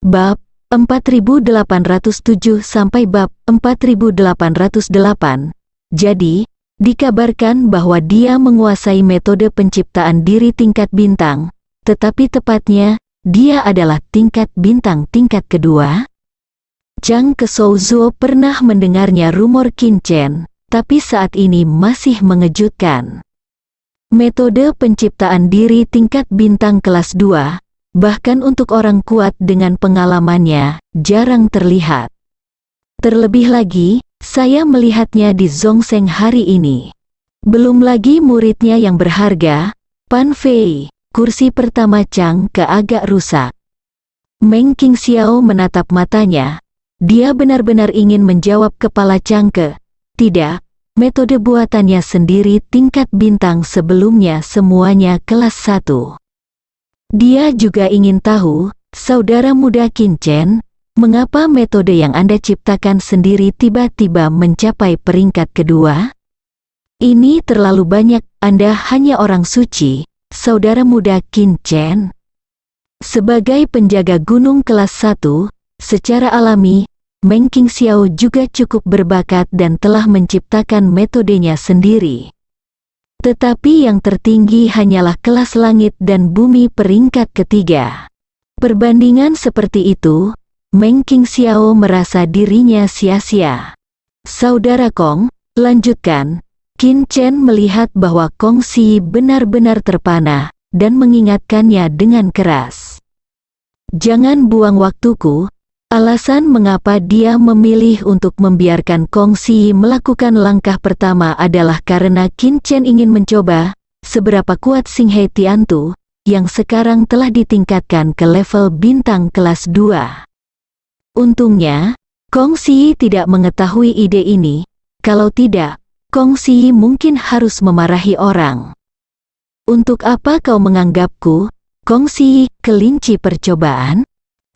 Bab 4807 sampai bab 4808. Jadi, dikabarkan bahwa dia menguasai metode penciptaan diri tingkat bintang, tetapi tepatnya, dia adalah tingkat bintang tingkat kedua. Zhang Kesouzhuo pernah mendengarnya rumor Qin Chen, tapi saat ini masih mengejutkan. Metode penciptaan diri tingkat bintang kelas 2, bahkan untuk orang kuat dengan pengalamannya, jarang terlihat. Terlebih lagi, saya melihatnya di Zhongsheng hari ini. Belum lagi muridnya yang berharga, Pan Fei, kursi pertama Chang Ke agak rusak. Meng Qingxiao menatap matanya. Dia benar-benar ingin menjawab kepala Chang Ke. Tidak, metode buatannya sendiri tingkat bintang sebelumnya semuanya kelas 1. Dia juga ingin tahu, saudara muda Qin Chen, mengapa metode yang Anda ciptakan sendiri tiba-tiba mencapai peringkat kedua? Ini terlalu banyak, Anda hanya orang suci, saudara muda Qin Chen. Sebagai penjaga gunung kelas 1, secara alami, Meng Qingxiao juga cukup berbakat dan telah menciptakan metodenya sendiri. Tetapi yang tertinggi hanyalah kelas langit dan bumi peringkat ketiga. Perbandingan seperti itu, Meng Qingxiao merasa dirinya sia-sia. Saudara Kong, lanjutkan. Qin Chen melihat bahwa Kong Si benar-benar terpana, dan mengingatkannya dengan keras. Jangan buang waktuku. Alasan mengapa dia memilih untuk membiarkan Kong Si melakukan langkah pertama adalah karena Qin Chen ingin mencoba, seberapa kuat Xing He Tiantu, yang sekarang telah ditingkatkan ke level bintang kelas 2. Untungnya, Kong Si tidak mengetahui ide ini, kalau tidak, Kong Si mungkin harus memarahi orang. Untuk apa kau menganggapku, Kong Si, kelinci percobaan?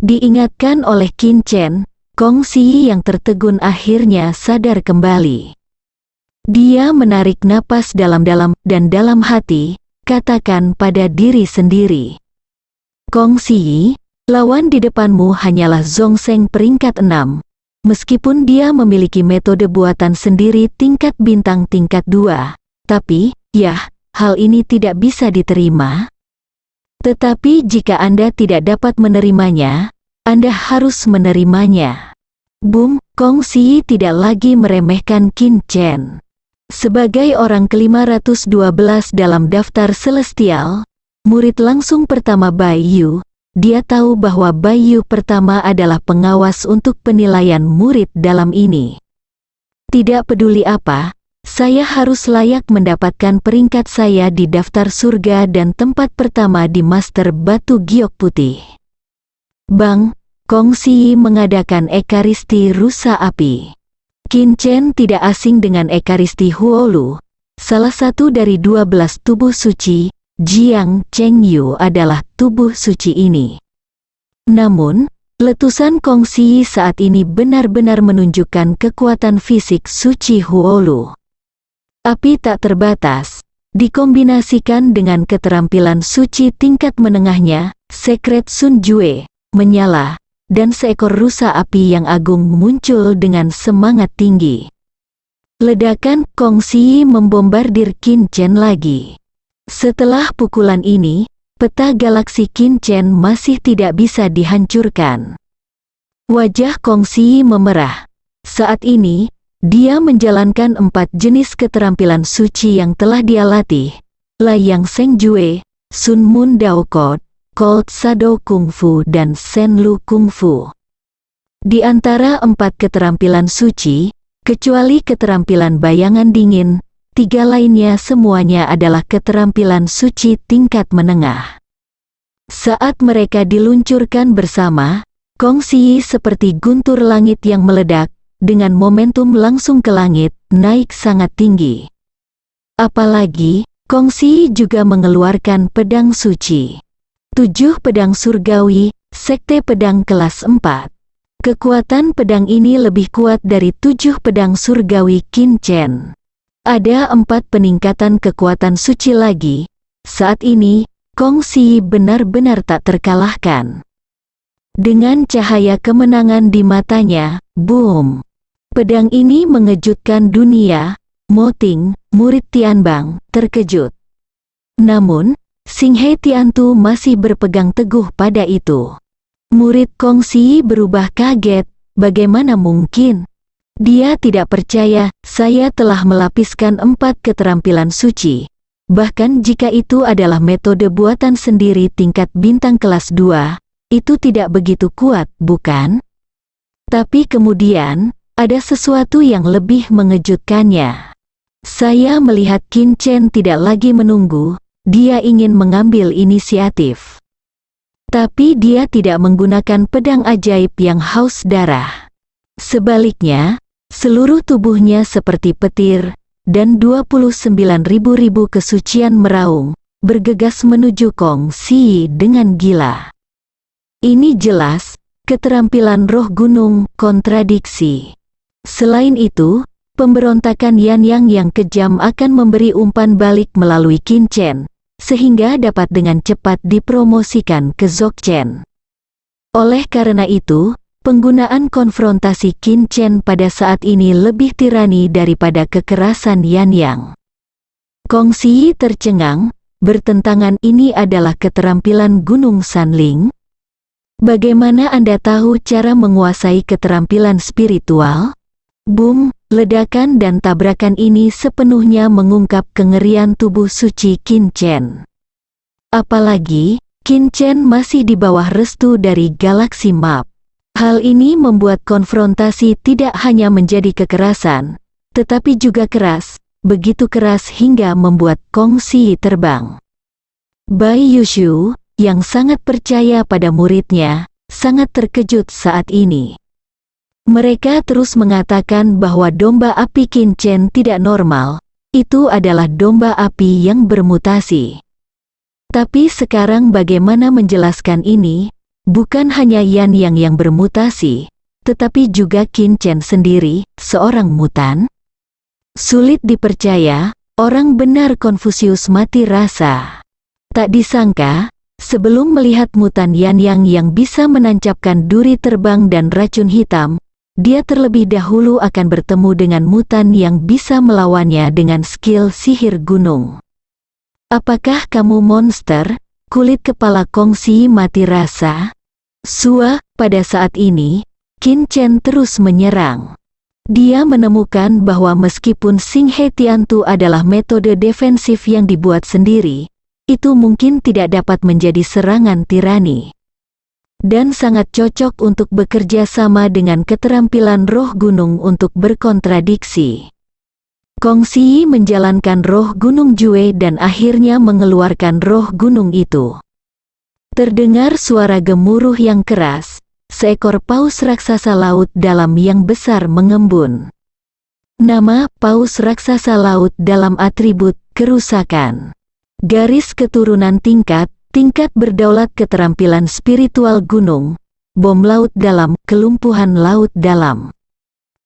Diingatkan oleh Qin Chen, Kong Si yang tertegun akhirnya sadar kembali. Dia menarik napas dalam-dalam dan dalam hati, katakan pada diri sendiri. Kong Si, lawan di depanmu hanyalah Zhongsheng peringkat 6. Meskipun dia memiliki metode buatan sendiri tingkat bintang tingkat 2, tapi, hal ini tidak bisa diterima. Tetapi jika Anda tidak dapat menerimanya, Anda harus menerimanya. Boom, Kong Si tidak lagi meremehkan Qin Chen. Sebagai orang ke-512 dalam daftar celestial, murid langsung pertama Bai Yu, dia tahu bahwa Bai Yu pertama adalah pengawas untuk penilaian murid dalam ini. Tidak peduli apa, saya harus layak mendapatkan peringkat saya di daftar surga dan tempat pertama di Master Batu Giok Putih. Bang, Kong Si mengadakan ekaristi rusa api. Qin Chen tidak asing dengan ekaristi Huolu. Salah satu dari 12 tubuh suci, Jiang Cheng Yu adalah tubuh suci ini. Namun, letusan Kong Si saat ini benar-benar menunjukkan kekuatan fisik suci Huolu. Api tak terbatas, dikombinasikan dengan keterampilan suci tingkat menengahnya, Sekret Sun Jue, menyala, dan seekor rusa api yang agung muncul dengan semangat tinggi. Ledakan Kong Si membombardir Qin Chen lagi. Setelah pukulan ini, peta galaksi Qin Chen masih tidak bisa dihancurkan. Wajah Kong Si memerah. Saat ini, dia menjalankan 4 jenis keterampilan suci yang telah dia latih, Layang Seng Jue, Sun Mun Dao Code, Cold Shadow Kung Fu dan Shen Lu Kung Fu. Di antara 4 keterampilan suci, kecuali keterampilan bayangan dingin, 3 lainnya semuanya adalah keterampilan suci tingkat menengah. Saat mereka diluncurkan bersama, Kong Si seperti guntur langit yang meledak, dengan momentum langsung ke langit, naik sangat tinggi. Apalagi, Kong Si juga mengeluarkan pedang suci. 7 pedang surgawi, sekte pedang kelas 4. Kekuatan pedang ini lebih kuat dari 7 pedang surgawi Qin Chen. Ada 4 peningkatan kekuatan suci lagi. Saat ini, Kong Si benar-benar tak terkalahkan. Dengan cahaya kemenangan di matanya, boom! Pedang ini mengejutkan dunia. Mo Ting, murid Tianbang, terkejut. Namun, Xing He Tiantu masih berpegang teguh pada itu. Murid Kong Si berubah kaget, bagaimana mungkin? Dia tidak percaya, saya telah melapiskan 4 keterampilan suci. Bahkan jika itu adalah metode buatan sendiri tingkat bintang kelas 2, itu tidak begitu kuat, bukan? Tapi kemudian, ada sesuatu yang lebih mengejutkannya. Saya melihat Qin Chen tidak lagi menunggu, dia ingin mengambil inisiatif. Tapi dia tidak menggunakan pedang ajaib yang haus darah. Sebaliknya, seluruh tubuhnya seperti petir, dan 29.000 kesucian meraung, bergegas menuju Kong Si dengan gila. Ini jelas, keterampilan roh gunung, kontradiksi. Selain itu, pemberontakan Yan Yang yang kejam akan memberi umpan balik melalui Qin Chen, sehingga dapat dengan cepat dipromosikan ke Dzogchen. Oleh karena itu, penggunaan konfrontasi Qin Chen pada saat ini lebih tirani daripada kekerasan Yan Yang. Kong Si tercengang, bertentangan. Ini adalah keterampilan Gunung Sanling? Bagaimana Anda tahu cara menguasai keterampilan spiritual? Boom, ledakan dan tabrakan ini sepenuhnya mengungkap kengerian tubuh suci Qin Chen. Apalagi, Qin Chen masih di bawah restu dari Galaxy Map. Hal ini membuat konfrontasi tidak hanya menjadi kekerasan, tetapi juga keras, begitu keras hingga membuat Kong Si terbang. Bai Yushu, yang sangat percaya pada muridnya, sangat terkejut saat ini. Mereka terus mengatakan bahwa domba api Qin Chen tidak normal, itu adalah domba api yang bermutasi. Tapi sekarang bagaimana menjelaskan ini? Bukan hanya Yan Yang yang bermutasi, tetapi juga Qin Chen sendiri, seorang mutan? Sulit dipercaya, orang benar Konfusius mati rasa. Tak disangka, sebelum melihat mutan Yan Yang yang bisa menancapkan duri terbang dan racun hitam, dia terlebih dahulu akan bertemu dengan mutan yang bisa melawannya dengan skill sihir gunung. Apakah kamu monster? Kulit kepala Kong Si mati rasa. Pada saat ini, Qin Chen terus menyerang. Dia menemukan bahwa meskipun Xing He Tiantu adalah metode defensif yang dibuat sendiri, itu mungkin tidak dapat menjadi serangan tirani. Dan sangat cocok untuk bekerja sama dengan keterampilan roh gunung untuk berkontradiksi. Kong Si menjalankan roh gunung Jue dan akhirnya mengeluarkan roh gunung itu. Terdengar suara gemuruh yang keras, seekor paus raksasa laut dalam yang besar mengembun. Nama paus raksasa laut dalam atribut kerusakan. Garis keturunan tingkat berdaulat keterampilan spiritual gunung, bom laut dalam, kelumpuhan laut dalam.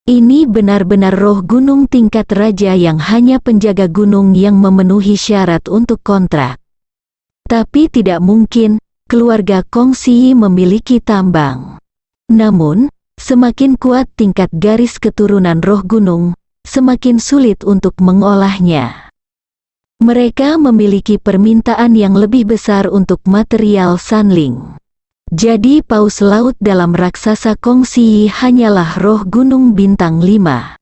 Ini benar-benar roh gunung tingkat raja yang hanya penjaga gunung yang memenuhi syarat untuk kontrak. Tapi tidak mungkin, keluarga Kong Si memiliki tambang. Namun, semakin kuat tingkat garis keturunan roh gunung, semakin sulit untuk mengolahnya. Mereka memiliki permintaan yang lebih besar untuk material Sanling. Jadi paus laut dalam raksasa Kong Si hanyalah roh gunung bintang 5.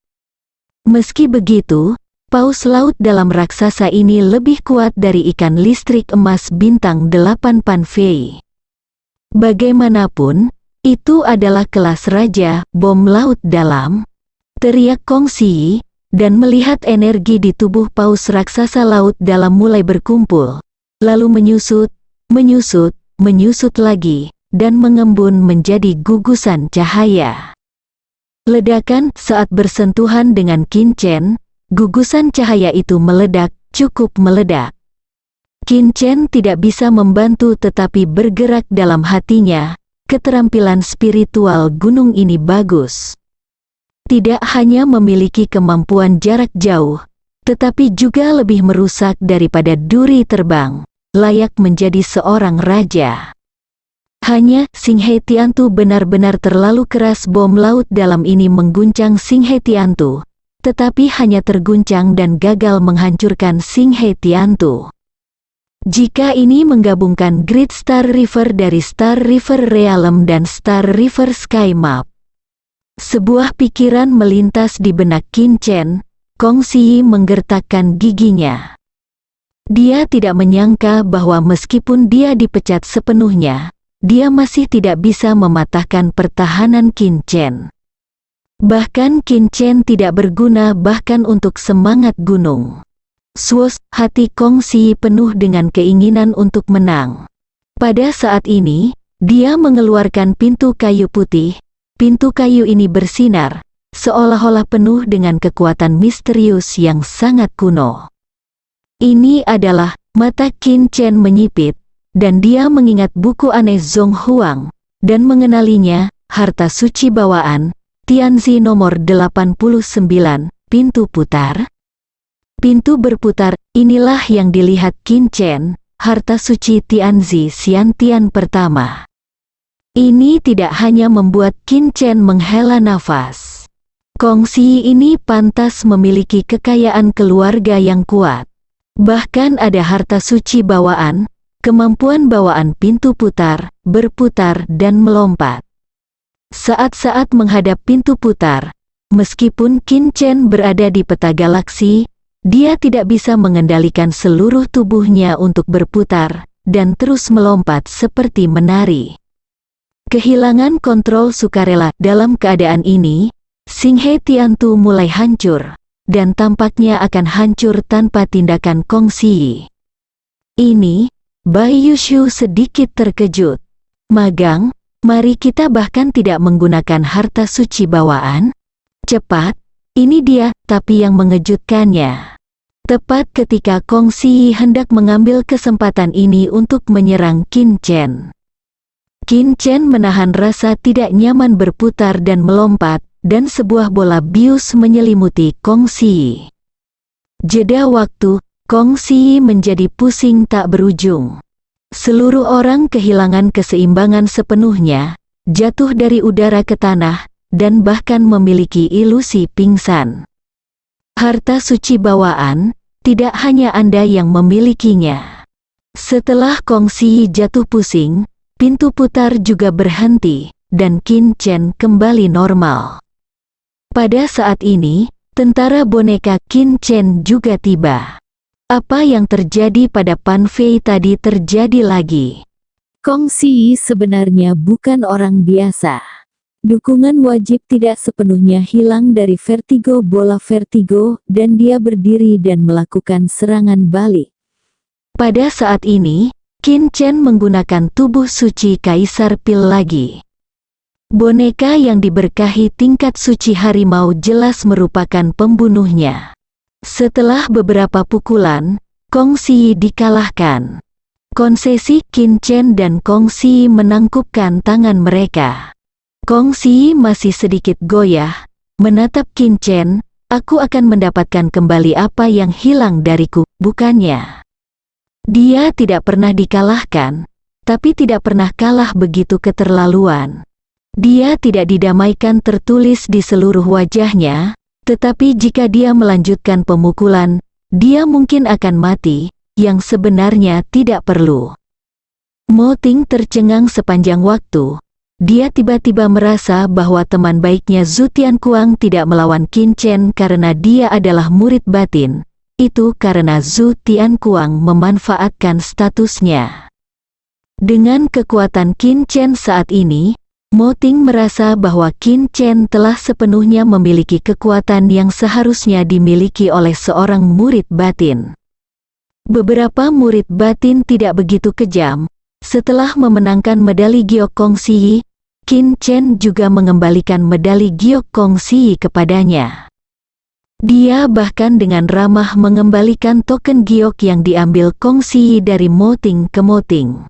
Meski begitu, paus laut dalam raksasa ini lebih kuat dari ikan listrik emas bintang 8 Pan Fei. Bagaimanapun, itu adalah kelas raja, bom laut dalam. Teriak Kong Si, dan melihat energi di tubuh paus raksasa laut dalam mulai berkumpul, lalu menyusut lagi, dan mengembun menjadi gugusan cahaya. Ledakan saat bersentuhan dengan Qin Chen, gugusan cahaya itu meledak, cukup meledak. Qin Chen tidak bisa membantu tetapi bergerak dalam hatinya, keterampilan spiritual gunung ini bagus. Tidak hanya memiliki kemampuan jarak jauh, tetapi juga lebih merusak daripada duri terbang, layak menjadi seorang raja. Hanya Xinghe Tiantu benar-benar terlalu keras. Bom laut dalam ini mengguncang Xinghe Tiantu, tetapi hanya terguncang dan gagal menghancurkan Xinghe Tiantu. Jika ini menggabungkan Great Star River dari Star River Realm dan Star River Sky Map. Sebuah pikiran melintas di benak Qin Chen. Kong Ziyi menggertakkan giginya. Dia tidak menyangka bahwa meskipun dia dipecat sepenuhnya, dia masih tidak bisa mematahkan pertahanan Qin Chen. Bahkan Qin Chen tidak berguna bahkan untuk semangat gunung. Swos, hati Kong Ziyi penuh dengan keinginan untuk menang. Pada saat ini, dia mengeluarkan pintu kayu putih. Pintu kayu ini bersinar, seolah-olah penuh dengan kekuatan misterius yang sangat kuno. Ini adalah, mata Qin Chen menyipit, dan dia mengingat buku aneh Zhong Huang, dan mengenalinya, harta suci bawaan, Tianzi nomor 89, pintu putar. Pintu berputar, inilah yang dilihat Qin Chen, harta suci Tianzi Xiantian pertama. Ini tidak hanya membuat Qin Chen menghela nafas. Kong Ziyi ini pantas memiliki kekayaan keluarga yang kuat. Bahkan ada harta suci bawaan, kemampuan bawaan pintu putar, berputar dan melompat. Saat-saat menghadap pintu putar, meskipun Qin Chen berada di peta galaksi, dia tidak bisa mengendalikan seluruh tubuhnya untuk berputar, dan terus melompat seperti menari. Kehilangan kontrol sukarela. Dalam keadaan ini, Xinghe Tiantu mulai hancur, dan tampaknya akan hancur tanpa tindakan Kong Ziyi. Ini, Bai Yushu sedikit terkejut. Magang, mari kita bahkan tidak menggunakan harta suci bawaan. Cepat, ini dia, tapi yang mengejutkannya. Tepat ketika Kong Ziyi hendak mengambil kesempatan ini untuk menyerang Qin Chen. Qin Chen menahan rasa tidak nyaman berputar dan melompat, dan sebuah bola bius menyelimuti Kong Ziyi. Jeda waktu, Kong Ziyi menjadi pusing tak berujung. Seluruh orang kehilangan keseimbangan sepenuhnya, jatuh dari udara ke tanah, dan bahkan memiliki ilusi pingsan. Harta suci bawaan, tidak hanya Anda yang memilikinya. Setelah Kong Ziyi jatuh pusing, pintu putar juga berhenti, dan Qin Chen kembali normal. Pada saat ini, tentara boneka Qin Chen juga tiba. Apa yang terjadi pada Pan Fei tadi terjadi lagi. Kong Ziyi sebenarnya bukan orang biasa. Dukungan wajib tidak sepenuhnya hilang dari vertigo bola vertigo, dan dia berdiri dan melakukan serangan balik. Pada saat ini, Qin Chen menggunakan tubuh suci Kaisar Pil lagi. Boneka yang diberkahi tingkat suci harimau jelas merupakan pembunuhnya. Setelah beberapa pukulan, Kong Ziyi dikalahkan. Konsesi Qin Chen dan Kong Ziyi menangkupkan tangan mereka. Kong Ziyi masih sedikit goyah, menatap Qin Chen. Aku akan mendapatkan kembali apa yang hilang dariku, bukannya? Dia tidak pernah dikalahkan, tapi tidak pernah kalah begitu keterlaluan. Dia tidak didamaikan tertulis di seluruh wajahnya, tetapi jika dia melanjutkan pemukulan, dia mungkin akan mati, yang sebenarnya tidak perlu. Mo Ting tercengang sepanjang waktu. Dia tiba-tiba merasa bahwa teman baiknya Zhu Tiankuang tidak melawan Qin Chen karena dia adalah murid batin. Itu karena Zhu Tiankuang memanfaatkan statusnya. Dengan kekuatan Qin Chen saat ini, Mo Ting merasa bahwa Qin Chen telah sepenuhnya memiliki kekuatan yang seharusnya dimiliki oleh seorang murid batin. Beberapa murid batin tidak begitu kejam. Setelah memenangkan medali Giok Kong Ziyi, Qin Chen juga mengembalikan medali Giok Kong Ziyi kepadanya. Dia bahkan dengan ramah mengembalikan token Giok yang diambil Kong Ziyi dari Mo Ting ke Mo Ting.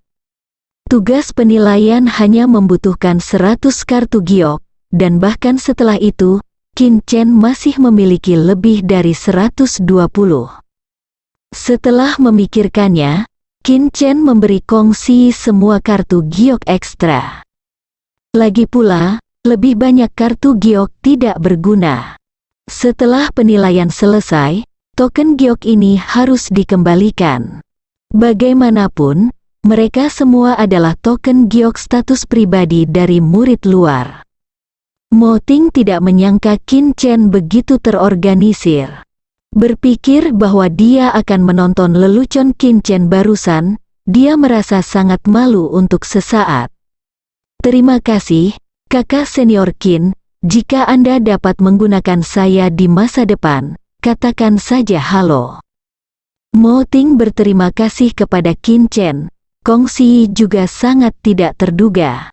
Tugas penilaian hanya membutuhkan 100 kartu giok, dan bahkan setelah itu, Qin Chen masih memiliki lebih dari 120. Setelah memikirkannya, Qin Chen memberi Kong Si semua kartu giok ekstra. Lagi pula, lebih banyak kartu giok tidak berguna. Setelah penilaian selesai, token giok ini harus dikembalikan. Bagaimanapun, mereka semua adalah token giok status pribadi dari murid luar. Mo Ting tidak menyangka Qin Chen begitu terorganisir. Berpikir bahwa dia akan menonton lelucon Qin Chen barusan, dia merasa sangat malu untuk sesaat. Terima kasih, kakak senior Qin, jika Anda dapat menggunakan saya di masa depan, katakan saja halo. Mo Ting berterima kasih kepada Qin Chen. Kong Si juga sangat tidak terduga.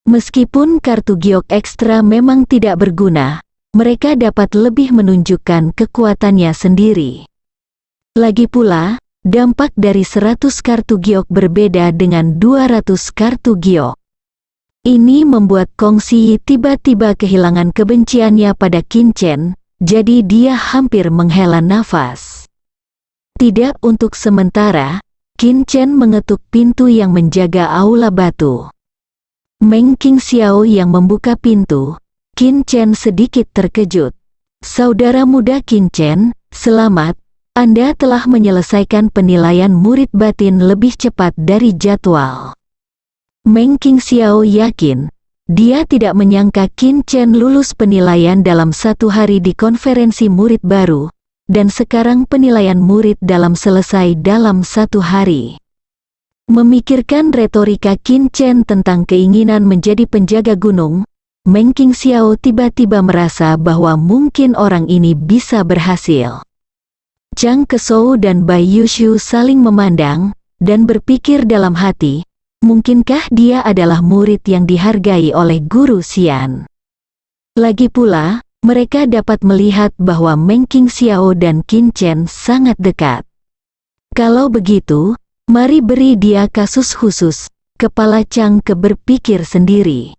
Meskipun kartu giok ekstra memang tidak berguna, mereka dapat lebih menunjukkan kekuatannya sendiri. Lagi pula, dampak dari 100 kartu giok berbeda dengan 200 kartu giok. Ini membuat Kong Si tiba-tiba kehilangan kebenciannya pada Qin Chen, jadi dia hampir menghela nafas. Tidak untuk sementara, Qin Chen mengetuk pintu yang menjaga aula batu. Meng Qingxiao yang membuka pintu. Qin Chen sedikit terkejut. Saudara muda Qin Chen, selamat, Anda telah menyelesaikan penilaian murid batin lebih cepat dari jadwal. Meng Qingxiao yakin, dia tidak menyangka Qin Chen lulus penilaian dalam 1 hari di konferensi murid baru, dan sekarang penilaian murid selesai dalam 1 hari. Memikirkan retorika Qin Chen tentang keinginan menjadi penjaga gunung, Meng Qingxiao tiba-tiba merasa bahwa mungkin orang ini bisa berhasil. Zhang Keshou dan Bai Yushu saling memandang, dan berpikir dalam hati, mungkinkah dia adalah murid yang dihargai oleh Guru Xian? Lagi pula, mereka dapat melihat bahwa Meng Qingxiao dan Qin Chen sangat dekat. Kalau begitu, mari beri dia kasus khusus, kepala Chang Ke berpikir sendiri.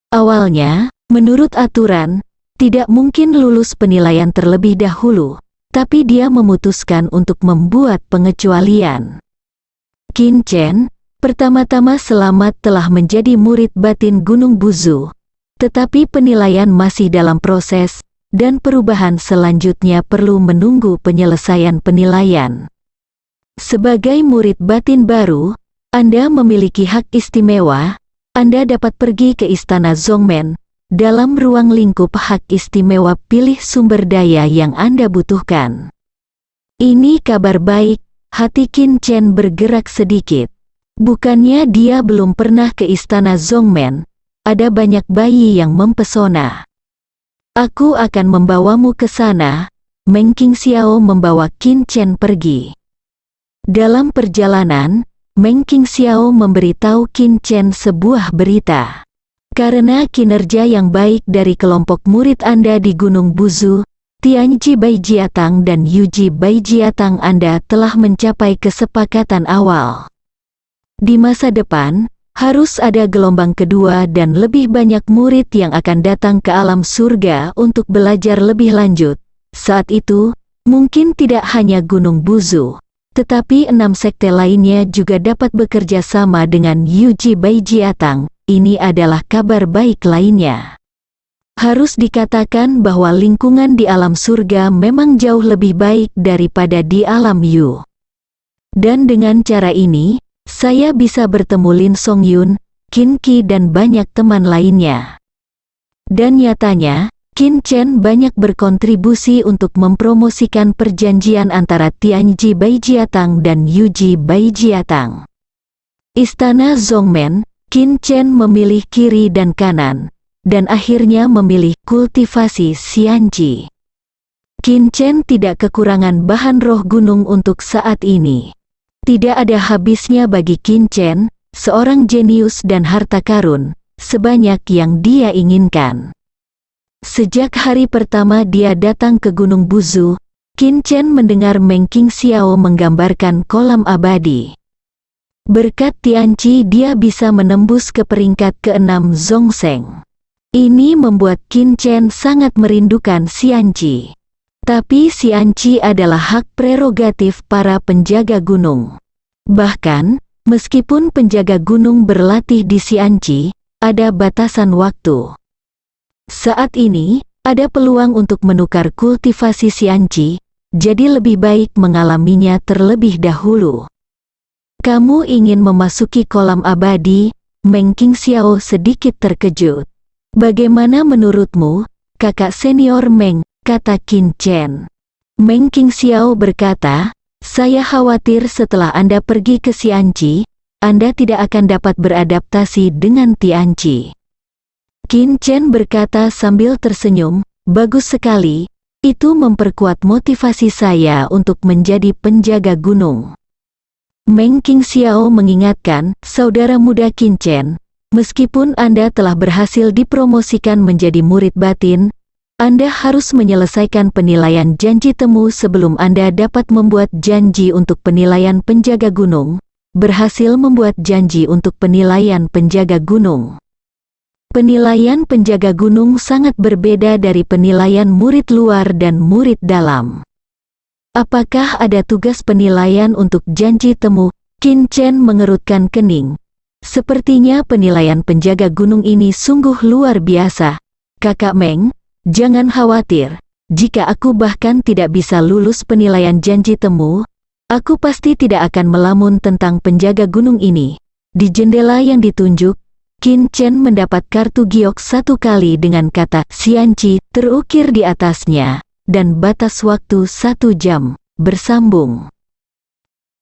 Awalnya, menurut aturan, tidak mungkin lulus penilaian terlebih dahulu, tapi dia memutuskan untuk membuat pengecualian. Qin Chen, pertama-tama selamat telah menjadi murid batin Gunung Buzu, tetapi penilaian masih dalam proses, dan perubahan selanjutnya perlu menunggu penyelesaian penilaian. Sebagai murid batin baru, Anda memiliki hak istimewa. Anda dapat pergi ke Istana Zongmen. Dalam ruang lingkup hak istimewa pilih sumber daya yang Anda butuhkan. Ini kabar baik, hati Qin Chen bergerak sedikit. Bukannya dia belum pernah ke Istana Zongmen, ada banyak bayi yang mempesona. Aku akan membawamu ke sana. Meng Qingxiao membawa Qin Chen pergi. Dalam perjalanan, Meng Qingxiao memberitahu Qin Chen sebuah berita. Karena kinerja yang baik dari kelompok murid Anda di Gunung Buzu, Tianji Baijiatang dan Yuji Baijiatang Anda telah mencapai kesepakatan awal. Di masa depan, harus ada gelombang kedua dan lebih banyak murid yang akan datang ke alam surga untuk belajar lebih lanjut. Saat itu, mungkin tidak hanya Gunung Buzu, tetapi 6 sekte lainnya juga dapat bekerja sama dengan Yuji Baijiatang. Ini adalah kabar baik lainnya. Harus dikatakan bahwa lingkungan di alam surga memang jauh lebih baik daripada di alam Yu. Dan dengan cara ini, saya bisa bertemu Lin Songyun, Qin Qi dan banyak teman lainnya. Dan nyatanya, Qin Chen banyak berkontribusi untuk mempromosikan perjanjian antara Tianji Baijiatang dan Yuji Baijiatang. Istana Zongmen, Qin Chen memilih kiri dan kanan, dan akhirnya memilih kultivasi Xianji. Qin Chen tidak kekurangan bahan roh gunung untuk saat ini. Tidak ada habisnya bagi Qin Chen, seorang jenius dan harta karun, sebanyak yang dia inginkan. Sejak hari pertama dia datang ke Gunung Buzu, Qin Chen mendengar Meng Qingxiao menggambarkan kolam abadi. Berkat Tianqi dia bisa menembus ke peringkat ke-6 Zhongseng. Ini membuat Qin Chen sangat merindukan Xianqi. Tapi Xianqi adalah hak prerogatif para penjaga gunung. Bahkan, meskipun penjaga gunung berlatih di Xianji, ada batasan waktu. Saat ini, ada peluang untuk menukar kultivasi Xianji, jadi lebih baik mengalaminya terlebih dahulu. Kamu ingin memasuki kolam abadi? Meng Qingxiao sedikit terkejut. Bagaimana menurutmu, kakak senior Meng, kata Qin Chen. Meng Qingxiao berkata, saya khawatir setelah Anda pergi ke Xianji, Anda tidak akan dapat beradaptasi dengan Tianqi. Qin Chen berkata sambil tersenyum, bagus sekali, itu memperkuat motivasi saya untuk menjadi penjaga gunung. Meng Qingxiao mengingatkan, saudara muda Qin Chen, meskipun Anda telah berhasil dipromosikan menjadi murid batin, Anda harus menyelesaikan penilaian janji temu sebelum Anda dapat membuat janji untuk penilaian penjaga gunung, berhasil membuat janji untuk penilaian penjaga gunung. Penilaian penjaga gunung sangat berbeda dari penilaian murid luar dan murid dalam. Apakah ada tugas penilaian untuk janji temu? Qin Chen mengerutkan kening. Sepertinya penilaian penjaga gunung ini sungguh luar biasa. Kakak Meng, jangan khawatir. Jika aku bahkan tidak bisa lulus penilaian janji temu, aku pasti tidak akan melamun tentang penjaga gunung ini. Di jendela yang ditunjuk, Qin Chen mendapat kartu giok 1 kali dengan kata Xianji terukir di atasnya, dan batas waktu 1 jam, bersambung.